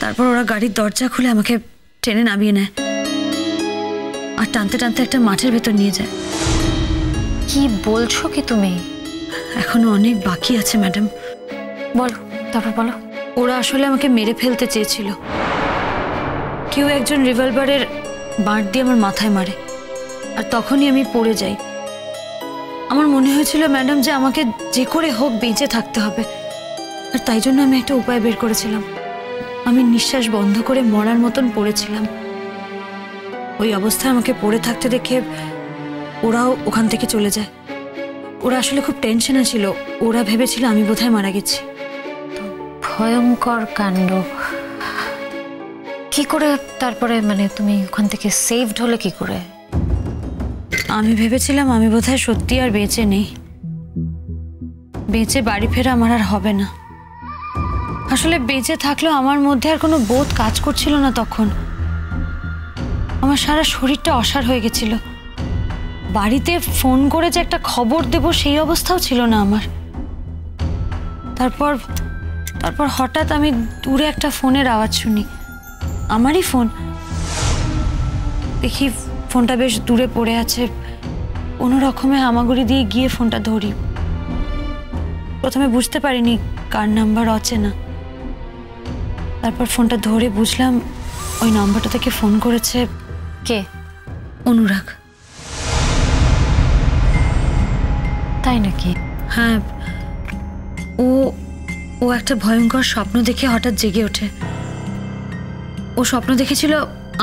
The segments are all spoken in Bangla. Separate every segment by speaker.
Speaker 1: তারপর ওরা গাড়ির দরজা খুলে আমাকে টেনে নামিয়ে নেয় আর টানতে টানতে একটা মাঠের ভেতর নিয়ে যায়।
Speaker 2: কি বলছো কি তুমি?
Speaker 1: এখনো অনেক বাকি আছে ম্যাডাম।
Speaker 2: বলো, তারপর বলো।
Speaker 1: ওরা আসলে আমাকে মেরে ফেলতে চেয়েছিল। কেউ একজন রিভলভারের বাঁট দিয়ে আমার মাথায় মারে আর তখনই আমি পড়ে যাই। আমার মনে হয়েছিল ম্যাডাম যে আমাকে যে করে হোক বেঁচে থাকতে হবে, আর তাই জন্য আমি একটা উপায় বের করেছিলাম। আমি নিঃশ্বাস বন্ধ করে মরার মতন পড়েছিলাম। ওই অবস্থায় আমাকে পড়ে থাকতে দেখে ওরাও ওখান থেকে চলে যায়। ওরা আসলে খুব টেনশনে ছিল, ওরা ভেবেছিল আমি বোধহয় মারা গেছি।
Speaker 2: ভয়ঙ্কর কাণ্ড। কি করে তারপরে মানে তুমি ওখান থেকে সেভড হলে কি করে?
Speaker 1: আমি ভেবেছিলাম আমি বোধহয় সত্যি আর বেঁচে নেই, বেঁচে বাড়ি ফেরা আমার আর হবে না। আসলে বেঁচে থাকলেও আমার মধ্যে আর কোনো বোধ কাজ করছিল না তখন। আমার সারা শরীরটা অসাড় হয়ে গেছিল। বাড়িতে ফোন করে যে একটা খবর দেব সেই অবস্থাও ছিল না আমার। তারপর হঠাৎ আমি দূরে একটা ফোনের আওয়াজ শুনি, আমারই ফোন। দেখি ফোনটা বেশ দূরে পড়ে আছে। কোনো রকমে হামাগুড়ি দিয়ে গিয়ে ফোনটা ধরি। প্রথমে বুঝতে পারিনি কার নাম্বার, অচেনা। তারপর ফোনটা ধরে বুঝলাম ওই নাম্বারটা থেকে ফোন করেছে
Speaker 2: কে?
Speaker 1: অনুরাগ।
Speaker 2: তাই নাকি?
Speaker 1: হ্যাঁ, ও একটা ভয়ঙ্কর স্বপ্ন দেখে হঠাৎ জেগে ওঠে। ও স্বপ্ন দেখেছিল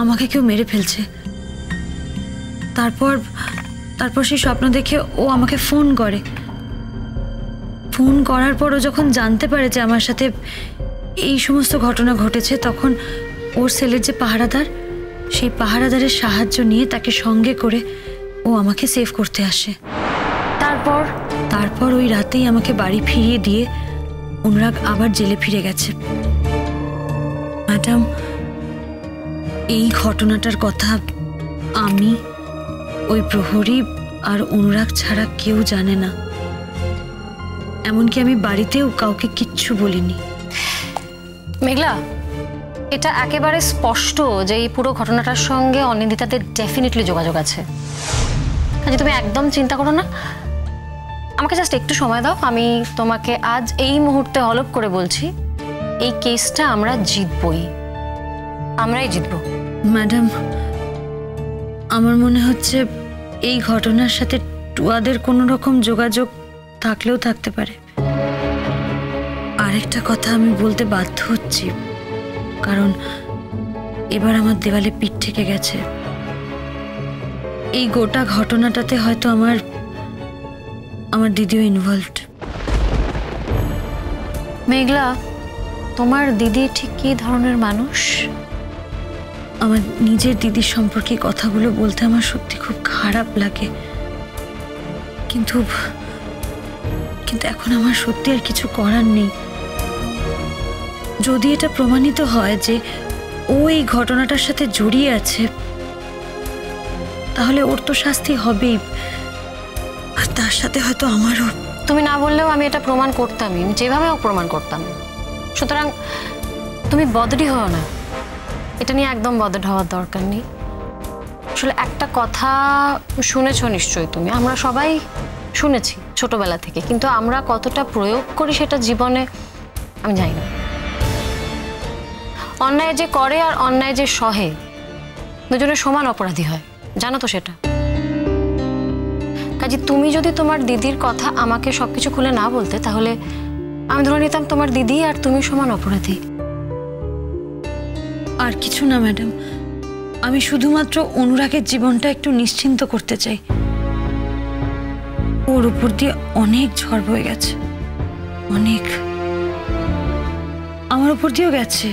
Speaker 1: আমাকে কেউ মেরে ফেলছে। তারপর সেই স্বপ্ন দেখে ও আমাকে ফোন করে। ফোন করার পর ও যখন জানতে পারে যে আমার সাথে এই সমস্ত ঘটনা ঘটেছে, তখন ওর সেলের যে পাহারাদার, সেই পাহারাদারের সাহায্য নিয়ে তাকে সঙ্গে করে ও আমাকে সেভ করতে আসে। তারপর ওই রাতেই আমাকে বাড়ি ফিরিয়ে দিয়ে অনুরাগ আবার জেলে ফিরে গেছে। ম্যাডাম, এই ঘটনাটার কথা আমি, ওই প্রহরী আর অনুরাগ ছাড়া কেউ জানে না। এমনকি আমি বাড়িতেও কাউকে কিচ্ছু বলিনি।
Speaker 2: মেঘলা, এটা একেবারে স্পষ্ট যে এই পুরো ঘটনাটার সঙ্গে অনিন্দিতাদের ডেফিনেটলি যোগাযোগ আছে। কাজে তুমি একদম চিন্তা করো না। আমাকে জাস্ট একটু সময় দাও। আমি তোমাকে আজ এই মুহূর্তে হলপ করে বলছি, এই কেসটা আমরা জিতবই, আমরাই জিতবো।
Speaker 1: ম্যাডাম, আমার মনে হচ্ছে এই ঘটনার সাথে টুয়াদের কোনো রকম যোগাযোগ থাকলেও থাকতে পারে। আরেকটা কথা আমি বলতে বাধ্য হচ্ছি, কারণ এবার আমার দেওয়ালে পিঠ থেকে গেছে। এই গোটা ঘটনাটাতে হয়তো আমার দিদিও ইনভলভড।
Speaker 2: মেঘলা, তোমার দিদি ঠিক কি ধরনের মানুষ?
Speaker 1: আমার নিজের দিদির সম্পর্কে কথাগুলো বলতে আমার সত্যি খুব খারাপ লাগে, কিন্তু এখন আমার সত্যি আর কিছু করার নেই। যদি এটা প্রমাণিত হয় যে ও এই ঘটনাটার সাথে জড়িয়ে আছে, তাহলে ওর তো শাস্তি হবেই, আর তার সাথে হয়তো আমারও।
Speaker 2: তুমি না বললেও আমি এটা প্রমাণ করতামই, যেভাবে হোক প্রমাণ করতাম। সুতরাং তুমি বদলি হও না, এটা নিয়ে একদম বদল হওয়ার দরকার নেই। আসলে একটা কথা শুনেছ নিশ্চয়ই তুমি, আমরা সবাই শুনেছি ছোটবেলা থেকে, কিন্তু আমরা কতটা প্রয়োগ করি সেটা জীবনে আমি জানি না। অন্যায় যে করে আর অন্যায় যে সহে, দুজনের সমান অপরাধী হয়, জানো তো সেটা। কাজে তুমি যদি তোমার দিদির কথা আমাকে সবকিছু খুলে না বলতে, তাহলে আমি ধরে নিতাম তোমার দিদি আর তুমি সমান অপরাধী।
Speaker 1: আর কিছু না ম্যাডাম, আমি শুধুমাত্র অনুরাগের জীবনটা একটু নিশ্চিন্ত করতে চাই। ওর উপর দিয়ে অনেক ঝড় বয়ে গেছে, অনেক। আমার উপর দিয়েও গেছে।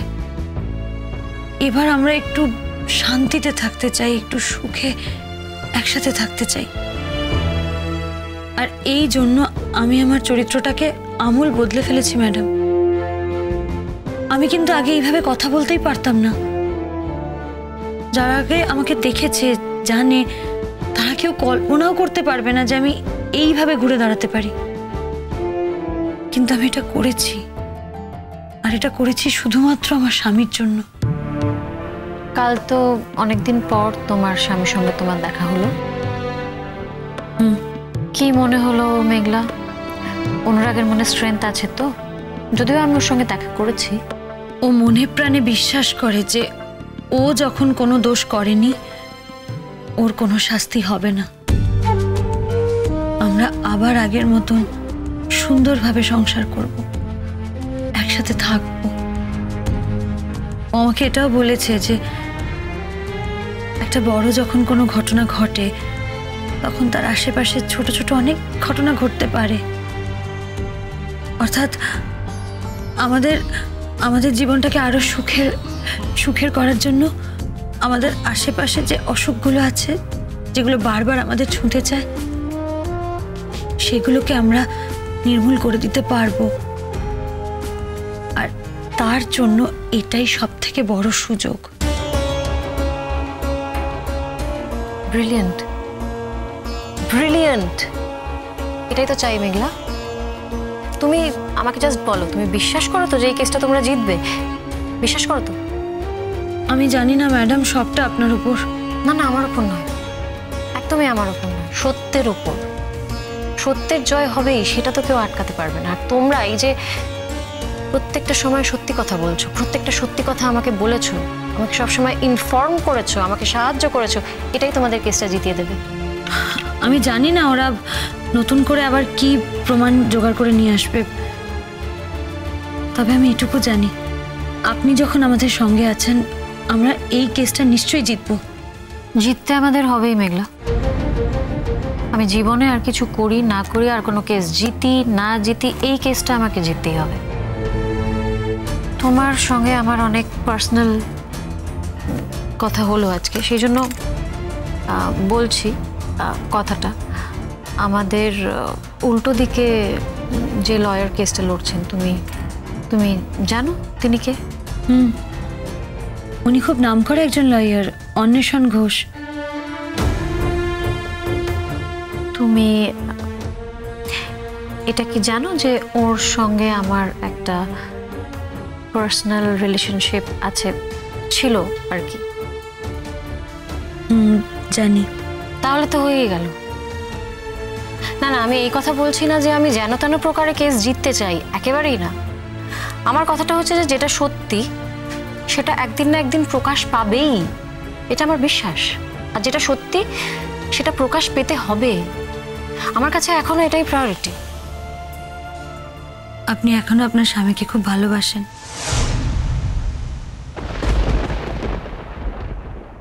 Speaker 1: এবার আমরা একটু শান্তিতে থাকতে চাই, একটু সুখে একসাথে থাকতে চাই। আর এই জন্য আমি আমার চরিত্রটাকে আমূল বদলে ফেলেছি ম্যাডাম। আমি কিন্তু আগে এইভাবে কথা বলতেই পারতাম না। যারা আগে আমাকে দেখেছে, জানে, তারা কেউ কল্পনাও করতে পারবে না যে আমি এইভাবে ঘুরে দাঁড়াতে পারি। কিন্তু আমি এটা করেছি, আর এটা করেছি শুধুমাত্র আমার স্বামীর জন্য।
Speaker 2: কাল তো অনেকদিন পর তোমার স্বামীর সঙ্গে তোমার দেখা হলো। কি মনে হলো মেঘলা? অনুরাগের মনে স্ট্রেংথ আছে তো? যদিও আমি ওর সঙ্গে দেখা করেছি।
Speaker 1: ও মনে প্রাণে বিশ্বাস করে যে ও যখন কোনো দোষ করেনি ওর কোনো শাস্তি হবে না। আমরা আবার আগের মতন সুন্দরভাবে সংসার করব, একসাথে থাকবো। ও আমাকে এটাও বলেছে যে একটা বড় যখন কোনো ঘটনা ঘটে তখন তার আশেপাশে ছোট ছোট অনেক ঘটনা ঘটতে পারে। অর্থাৎ আমাদের আমাদের জীবনটাকে আরো সুখের করার জন্য আমাদের আশেপাশে যে অসুখগুলো আছে, যেগুলো বারবার আমাদের ছুঁতে চায়, সেগুলোকে আমরা নির্মূল করে দিতে পারবো। আর তার জন্য এটাই সবথেকে বড় সুযোগ।
Speaker 2: Brilliant, brilliant. এটাই তো চাই মেঘলা। তুমি আমাকে জাস্ট বলো, তুমি বিশ্বাস করো তো যে এই কেসটা তোমরা জিতবে? বিশ্বাস করো তো?
Speaker 1: আমি জানি না ম্যাডাম, সবটা আপনার উপর।
Speaker 2: না না, আমার উপর নয়, একদমই আমার উপর নয়, সত্যের উপর। সত্যের জয় হবেই, সেটা তো কেউ আটকাতে পারবে না। আর তোমরা এই যে প্রত্যেকটা সময় সত্যি কথা বলছো, প্রত্যেকটা সত্যি কথা আমাকে বলেছো, আমাকে সবসময় ইনফর্ম করেছো, আমাকে সাহায্য করেছো, এটাই তোমাদের কেসটা জিতিয়ে দেবে।
Speaker 1: আমি জানি না ওরা নতুন করে আবার কি প্রমাণ জোগাড় করে নিয়ে আসবে, তবে আমি এটুকু জানি আপনি যখন আমাদের সঙ্গে আছেন আমরা এই কেসটা নিশ্চয়ই জিতবো।
Speaker 2: জিততে আমাদের হবেই মেঘলা। আমি জীবনে আর কিছু করি না করি, আর কোনো কেস জিতি না জিতি, এই কেসটা আমাকে জিততেই হবে। তোমার সঙ্গে আমার অনেক পার্সোনাল কথা হলো আজকে, সেই জন্য বলছি কথাটা। আমাদের উল্টো দিকে যে লয়ার কেসটা লড়ছেন, তুমি জানো তিনি কে?
Speaker 1: উনি খুব নামকরা একজন লয়ার, অন্বেষণ ঘোষ।
Speaker 2: তুমি এটা কি জানো যে ওর সঙ্গে আমার একটা পার্সোনাল রিলেশনশিপ আছে, ছিল আর কি?
Speaker 1: জানি।
Speaker 2: তাহলে তো হয়েই গেল। না না, আমি এই কথা বলছি না যে আমি যেন তেন প্রকারে কেস জিততে চাই, একেবারেই না। আমার কথাটা হচ্ছে যে যেটা সত্যি সেটা একদিন না একদিন প্রকাশ পাবেই, এটা আমার বিশ্বাস। আর যেটা সত্যি সেটা প্রকাশ পেতে হবে। আমার কাছে এখনো এটাই প্রায়োরিটি।
Speaker 1: আপনি এখনো আপনার স্বামীকে খুব ভালোবাসেন?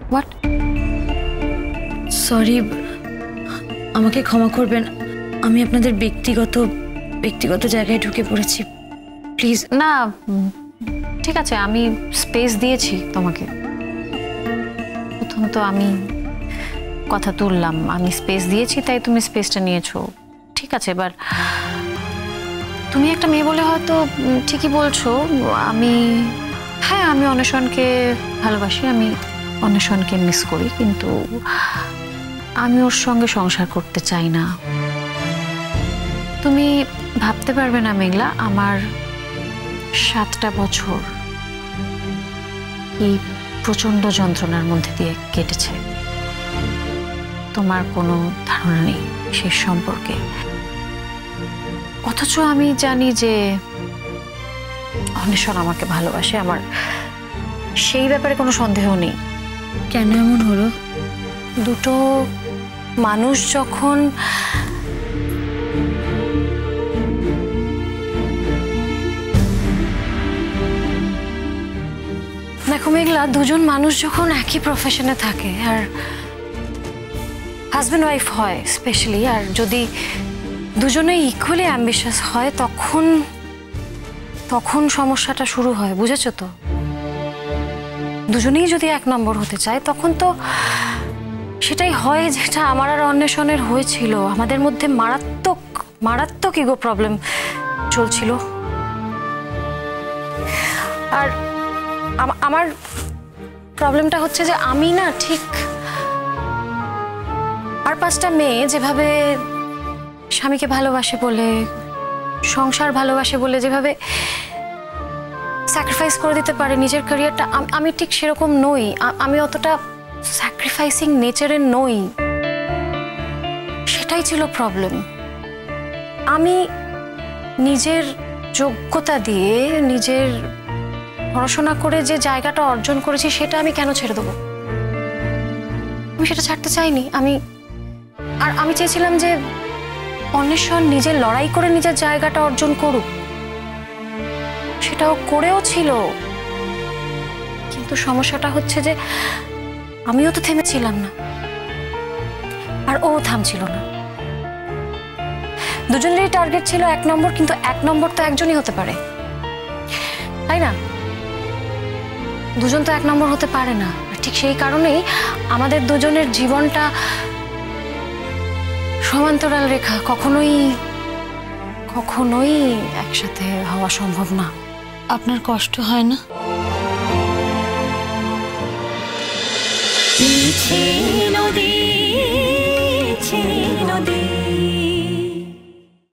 Speaker 2: হোয়াট?
Speaker 1: সরি, আমাকে ক্ষমা করবেন, আমি আপনাদের ব্যক্তিগত জায়গায় ঢুকে পড়েছি, প্লিজ।
Speaker 2: না ঠিক আছে, আমি স্পেস দিয়েছি তোমাকে। প্রথম তো আমি কথা তুললাম, আমি স্পেস দিয়েছি তাই তুমি স্পেসটা নিয়েছো, ঠিক আছে। এবার তুমি একটা মেয়ে বলে হয়তো ঠিকই বলছো। আমি অন্বেষণকে ভালোবাসি, আমি অন্বেষণকে মিস করি, কিন্তু আমি ওর সঙ্গে সংসার করতে চাই না। তুমি ভাবতে পারবে না মেঘলা, আমার 7টা বছর এই প্রচন্ড যন্ত্রণার মধ্যে দিয়ে কেটেছে। তোমার কোনো ধারণা নেই সে সম্পর্কে। অথচ আমি জানি যে অন্বেষণ আমাকে ভালোবাসে, আমার সেই ব্যাপারে কোনো সন্দেহ নেই।
Speaker 1: কেন এমন হলো?
Speaker 2: দুটো মানুষ যখন দেখো মেঘলা, দুজন মানুষ যখন একই প্রফেশনে থাকে আর হাজব্যান্ড ওয়াইফ হয় স্পেশালি, আর যদি দুজনেই ইকুয়ালি অ্যাম্বিশাস হয় তখন সমস্যাটা শুরু হয়, বুঝেছো তো? দুজনেই যদি 1 নম্বর হতে চায় তখন তো সেটাই হয় যেটা আমার আর অন্বেষণের হয়েছিল। আমাদের মধ্যে মারাত্মক ইগো প্রবলেম চলছিল। আর আমার প্রবলেমটা হচ্ছে যে আমি না ঠিক আর 5টা মেয়ে যেভাবে স্বামীকে ভালোবাসে বলে, সংসার ভালোবাসে বলে যেভাবে স্যাক্রিফাইস করে দিতে পারে নিজের ক্যারিয়ারটা, আমি ঠিক সেরকম নই। আমি অতটা স্যাক্রিফাইসিং নেচারের নই, সেটাই ছিল প্রবলেম। আমি নিজের যোগ্যতা দিয়ে নিজের পড়াশোনা করে যে জায়গাটা অর্জন করেছি সেটা আমি কেন ছেড়ে দেবো? আমি সেটা ছাড়তে চাইনি। আমি চেয়েছিলাম যে অন্বেষণ নিজের লড়াই করে নিজের জায়গাটা অর্জন করুক, সেটাও করেও ছিল। কিন্তু সমস্যাটা হচ্ছে যে আমিও তো থেমেছিলাম না, আর ও থামছিল না। দুজনেরই টার্গেট ছিল 1 নম্বর, কিন্তু 1 নম্বর তো একজনই হতে পারে, তাই না? দুজন তো 1 নম্বর হতে পারে না। ঠিক সেই কারণেই আমাদের দুজনের জীবনটা সমান্তরাল রেখা, কখনোই একসাথে হওয়া সম্ভব না।
Speaker 1: আপনার কষ্ট হয় না?
Speaker 3: নদী